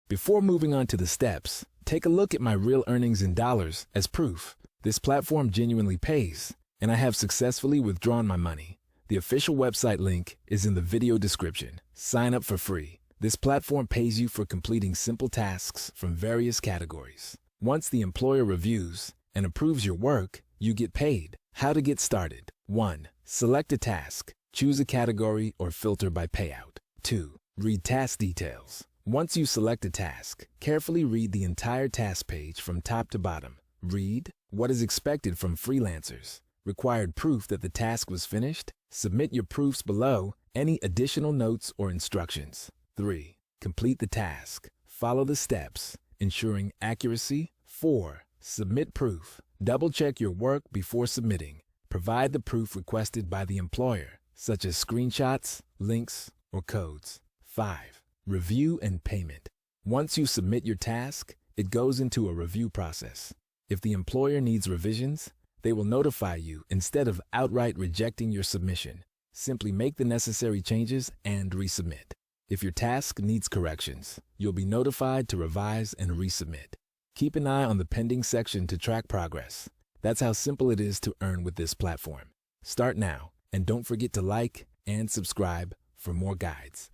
Before moving on to the steps, take a look at my real earnings in dollars as proof. This platform genuinely pays, and I have successfully withdrawn my money. The official website link is in the video description. Sign up for free. This platform pays you for completing simple tasks from various categories. Once the employer reviews and approves your work, you get paid. How to get started. 1. Select a task. Choose a category or filter by payout. 2. Read task details. Once you select a task, carefully read the entire task page from top to bottom. Read what is expected from freelancers. Required proof that the task was finished. Submit your proofs below. Any additional notes or instructions. 3. Complete the task. Follow the steps, ensuring accuracy. 4. Submit proof. Double-check your work before submitting. Provide the proof requested by the employer, such as screenshots, links, or codes. 5. Review and payment. Once you submit your task, it goes into a review process. If the employer needs revisions, they will notify you instead of outright rejecting your submission. Simply make the necessary changes and resubmit. If your task needs corrections, you'll be notified to revise and resubmit. Keep an eye on the pending section to track progress. That's how simple it is to earn with this platform. Start now, and don't forget to like and subscribe for more guides.